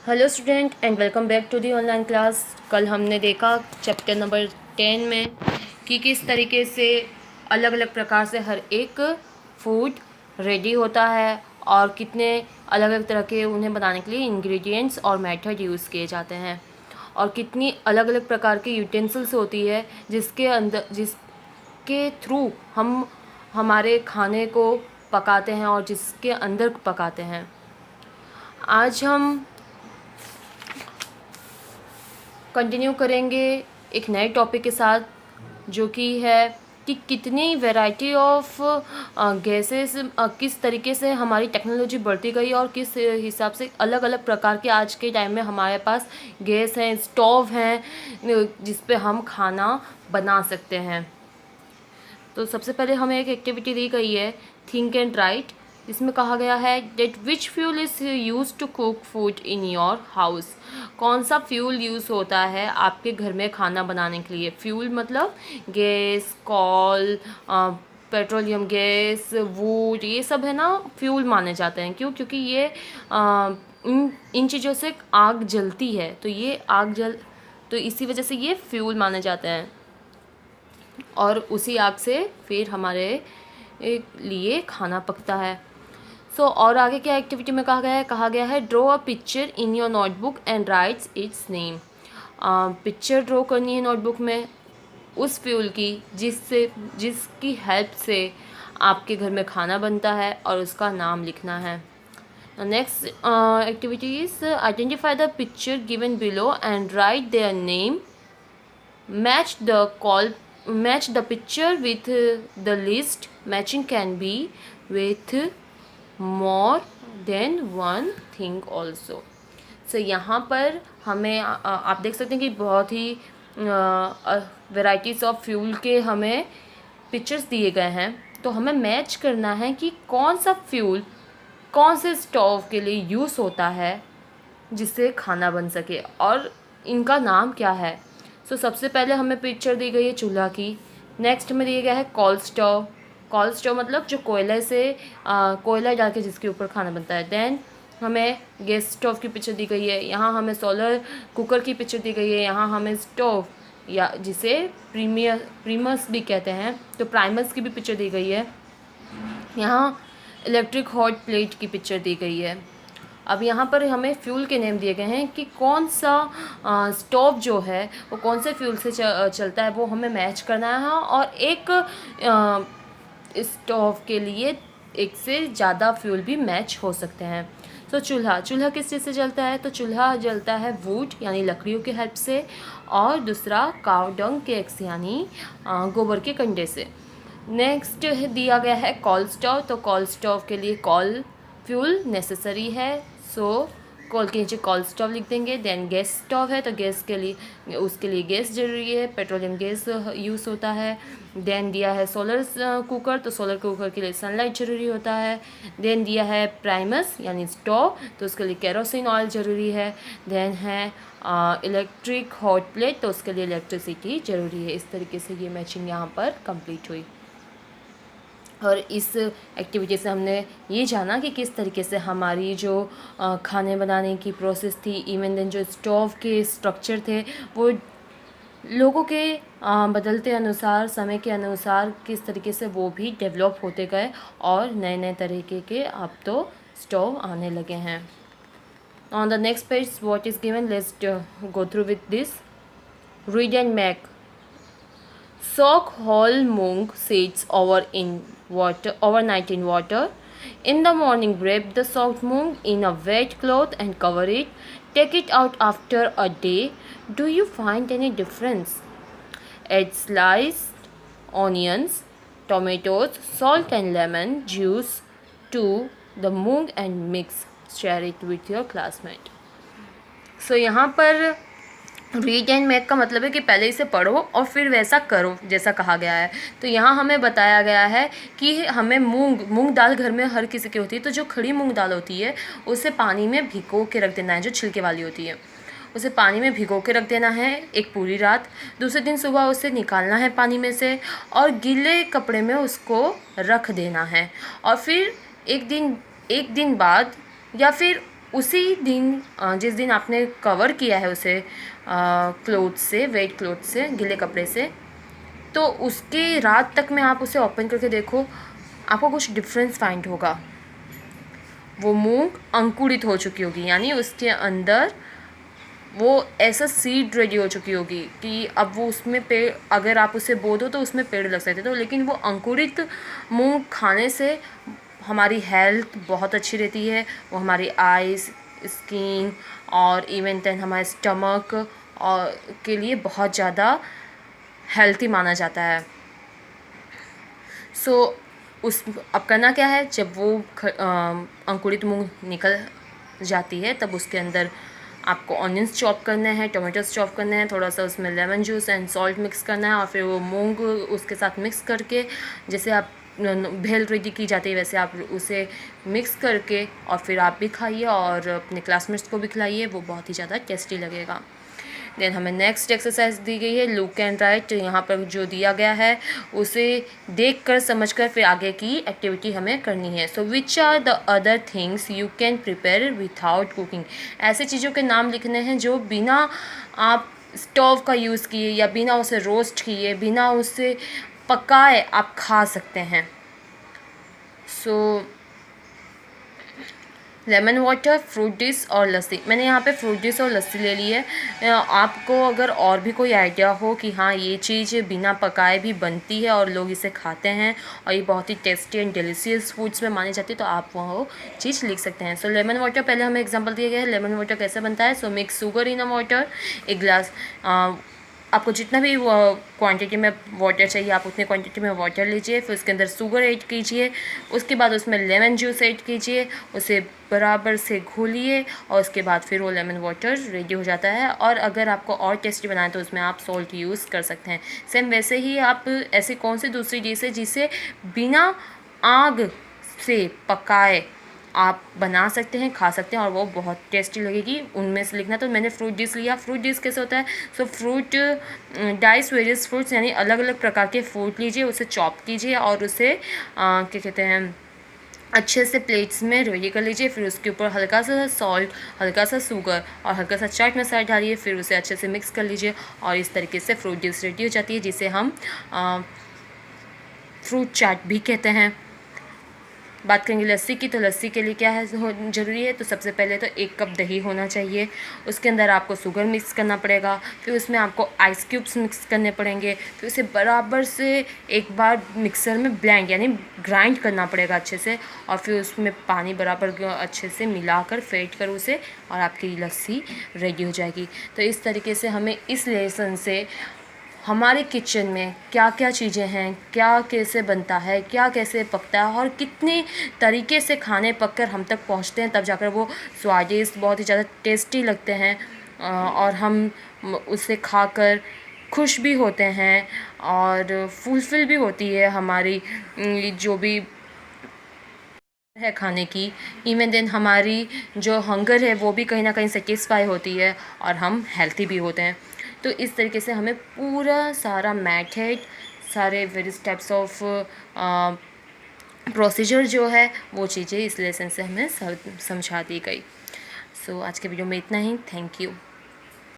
Hello student and welcome back to the online class. कल हमने देखा चैप्टर नंबर 10 में कि किस तरीके से अलग अलग प्रकार से हर एक फूड रेडी होता है और कितने अलग अलग तरह के उन्हें बनाने के लिए इंग्रेडिएंट्स और मेथड यूज़ किए जाते हैं और कितनी अलग अलग प्रकार की यूटेंसिल्स होती है जिसके थ्रू हम हमारे खाने को पकाते हैं और जिसके अंदर पकाते हैं। आज हम कंटिन्यू करेंगे एक नए टॉपिक के साथ, जो कि है कि कितनी वैरायटी ऑफ गैसेस किस तरीके से हमारी टेक्नोलॉजी बढ़ती गई और किस हिसाब से अलग अलग प्रकार के आज के टाइम में हमारे पास गैस हैं, स्टोव हैं, जिस पे हम खाना बना सकते हैं। तो सबसे पहले हमें एक एक्टिविटी दी गई है थिंक एंड राइट, जिसमें कहा गया है that which fuel is use to cook food in your house. कौन सा फ्यूल यूज़ होता है आपके घर में खाना बनाने के लिए। फ्यूल मतलब gas, call, petroleum gas, would, ये सब है ना फ्यूल माने जाते हैं। क्यों? क्योंकि ये इन चीज़ों से आग जलती है, तो इसी वजह से ये फ्यूल माने जाते हैं और उसी आग से फिर हमारे लिए खाना पकता है। और आगे क्या एक्टिविटी में कहा गया है draw a picture in your notebook and rights it's name. Picture draw करनी है नोटबुक में उस फ्यूल की जिसकी हेल्प से आपके घर में खाना बनता है और उसका नाम लिखना है। Next activity is identify the picture given below and right their name. Match the picture with the list. Matching can be with more than one thing also. यहाँ पर हमें आप देख सकते हैं कि बहुत ही वेराइटीज़ ऑफ फ्यूल के हमें पिक्चर्स दिए गए हैं। तो हमें मैच करना है कि कौन सा फ्यूल कौन से स्टोव के लिए यूज़ होता है जिससे खाना बन सके और इनका नाम क्या है। सबसे पहले हमें पिक्चर दी गई है चूल्हा की। नेक्स्ट में दिया गया है कॉल स्टोव मतलब जो कोयला डाल के जिसके ऊपर खाना बनता है। देन हमें गैस स्टोव की पिक्चर दी गई है। यहाँ हमें सोलर कुकर की पिक्चर दी गई है। यहाँ हमें स्टोव या जिसे प्रीमस भी कहते हैं, तो प्राइमस की भी पिक्चर दी गई है। यहाँ इलेक्ट्रिक हॉट प्लेट की पिक्चर दी गई है। अब यहाँ पर हमें फ्यूल के नेम दिए गए हैं कि कौन सा स्टोव जो है वो कौन से फ्यूल से चलता है, वो हमें मैच करना है। और एक स्टोव के लिए एक से ज़्यादा फ्यूल भी मैच हो सकते हैं। चूल्हा किस चीज़ से जलता है? तो चूल्हा जलता है वुड यानी लकड़ियों की हेल्प से, और दूसरा काव डंग के एक्स यानी गोबर के कंडे से। नेक्स्ट दिया गया है कॉल स्टोव। तो कॉल स्टोव के लिए कॉल फ्यूल नेसेसरी है, कॉल के नीचे कॉल स्टोव लिख देंगे। देन गैस स्टोव है तो गैस के लिए उसके लिए गैस ज़रूरी है, पेट्रोलियम गैस यूज़ होता है। देन दिया है सोलर कुकर, तो सोलर कुकर के लिए सनलाइट ज़रूरी होता है। देन दिया है प्राइमस यानी स्टोव, तो उसके लिए केरोसिन ऑयल ज़रूरी है। देन है इलेक्ट्रिक हॉट प्लेट, तो उसके लिए इलेक्ट्रिसिटी ज़रूरी है। इस तरीके से ये मैचिंग यहाँ पर कंप्लीट हुई। और इस एक्टिविटी से हमने ये जाना कि किस तरीके से हमारी जो खाने बनाने की प्रोसेस थी, इवन देन जो स्टोव के स्ट्रक्चर थे, वो लोगों के बदलते अनुसार, समय के अनुसार किस तरीके से वो भी डेवलप होते गए और नए नए तरीके के अब तो स्टोव आने लगे हैं। On the next page what is given, let's go through with this. Read and make. Soak whole mung seeds overnight in water. In the morning, wrap the soaked mung in a wet cloth and cover it. Take it out after a day. Do you find any difference? Add sliced onions, tomatoes, salt and lemon juice to the mung and mix. Share it with your classmate. यहाँ पर read and make का मतलब है कि पहले इसे पढ़ो और फिर वैसा करो जैसा कहा गया है। तो यहाँ हमें बताया गया है कि हमें मूंग दाल घर में हर किसी की होती है। तो जो खड़ी मूंग दाल होती है उसे पानी में भिगो के रख देना है, जो छिलके वाली होती है उसे पानी में भिगो के रख देना है एक पूरी रात। दूसरे दिन सुबह उसे निकालना है पानी में से और गीले कपड़े में उसको रख देना है। और फिर एक दिन बाद या फिर उसी दिन जिस दिन आपने कवर किया है उसे क्लोथ से, वेट क्लोथ से, गीले कपड़े से, तो उसके रात तक में आप उसे ओपन करके देखो, आपको कुछ डिफरेंस फाइंड होगा। वो मूंग अंकुरित हो चुकी होगी, यानी उसके अंदर वो ऐसा सीड रेडी हो चुकी होगी कि अब वो उसमें पेड़, अगर आप उसे बो दो तो उसमें पेड़ लग सकते, तो लेकिन वो अंकुरित मूंग खाने से हमारी हेल्थ बहुत अच्छी रहती है। वो हमारी आइज़, स्किन और इवन देन हमारे स्टमक और के लिए बहुत ज़्यादा हेल्थी माना जाता है। सो उस अब करना क्या है, जब वो अंकुरित मूंग निकल जाती है तब उसके अंदर आपको ऑनियंस चॉप करने हैं, टोमेटोज चॉप करने हैं, थोड़ा सा उसमें lemon juice and salt mix करना है, और फिर वो मूंग उसके साथ मिक्स करके, जैसे आप भेल रेडी की जाती है वैसे आप उसे मिक्स करके और फिर आप भी खाइए और अपने क्लासमेट्स को भी खिलाइए, वो बहुत ही ज़्यादा टेस्टी लगेगा। देन हमें नेक्स्ट एक्सरसाइज दी गई है लुक एंड राइट। यहाँ पर जो दिया गया है उसे देख कर समझ कर फिर आगे की एक्टिविटी हमें करनी है। So which are the other things you can prepare without cooking. ऐसे चीज़ों के नाम लिखने हैं जो बिना आप स्टोव का यूज़ किए या बिना उसे रोस्ट किए, बिना उसे पकाए आप खा सकते हैं। सो लेमन वाटर, फ्रूट डिश और लस्सी। मैंने यहाँ पे फ्रूट डिश और लस्सी ले ली है। आपको अगर और भी कोई आइडिया हो कि हाँ ये चीज़ बिना पकाए भी बनती है और लोग इसे खाते हैं और ये बहुत ही टेस्टी एंड डिलीशियस फूड्स में मानी जाती है, तो आप वो चीज़ लिख सकते हैं। सो लेमन वाटर, पहले हमें एग्जांपल दिया गया है लेमन वाटर कैसे बनता है। सो mix sugar in a water, एक ग्लास, आपको जितना भी क्वांटिटी में वाटर चाहिए आप उतनी क्वांटिटी में वाटर लीजिए, फिर उसके अंदर शुगर ऐड कीजिए, उसके बाद उसमें लेमन जूस ऐड कीजिए, उसे बराबर से घोलिए और उसके बाद फिर वो लेमन वाटर रेडी हो जाता है। और अगर आपको और टेस्टी बनाए तो उसमें आप सॉल्ट यूज़ कर सकते हैं। सेम वैसे ही आप ऐसी कौन सी दूसरी डिश है जिसे बिना आग से पकाए आप बना सकते हैं, खा सकते हैं और वो बहुत टेस्टी लगेगी, उनमें से लिखना। तो मैंने फ्रूट डिश लिया। फ्रूट डिश कैसे होता है, सो फ्रूट डाइस वेरियस फ्रूट्स, यानी अलग अलग प्रकार के फ्रूट लीजिए, उसे चॉप कीजिए और उसे क्या कहते हैं अच्छे से प्लेट्स में रेडी कर लीजिए। फिर उसके ऊपर हल्का सा सॉल्ट, हल्का सा शुगर और हल्का सा चाट मसाला डालिए, फिर उसे अच्छे से मिक्स कर लीजिए और इस तरीके से फ्रूट डिश रेडी हो जाती है, जिसे हम फ्रूट चाट भी कहते हैं। बात करेंगे लस्सी की, तो लस्सी के लिए क्या है ज़रूरी है, तो सबसे पहले तो 1 कप दही होना चाहिए, उसके अंदर आपको शुगर मिक्स करना पड़ेगा, फिर उसमें आपको आइस क्यूब्स मिक्स करने पड़ेंगे, फिर उसे बराबर से एक बार मिक्सर में ब्लेंड यानी ग्राइंड करना पड़ेगा अच्छे से, और फिर उसमें पानी बराबर अच्छे से मिलाकर फेंट कर उसे, और आपकी लस्सी रेडी हो जाएगी। तो इस तरीके से हमें इस लेसन से हमारे किचन में क्या क्या चीज़ें हैं, क्या कैसे बनता है, क्या कैसे पकता है और कितने तरीके से खाने पककर हम तक पहुंचते हैं, तब जाकर वो स्वादिष्ट बहुत ही ज़्यादा टेस्टी लगते हैं और हम उसे खाकर खुश भी होते हैं और फुलफ़िल भी होती है हमारी जो भी है खाने की। इवन देन हमारी जो हंगर है वो भी कहीं ना कहीं सेटिस्फाई होती है और हम हेल्थी भी होते हैं। तो इस तरीके से हमें पूरा सारा मेथड, सारे वेरियस टाइप्स ऑफ प्रोसीजर जो है वो चीज़ें इस लेसन से हमें समझा दी गई। सो आज के वीडियो में इतना ही। Thank you.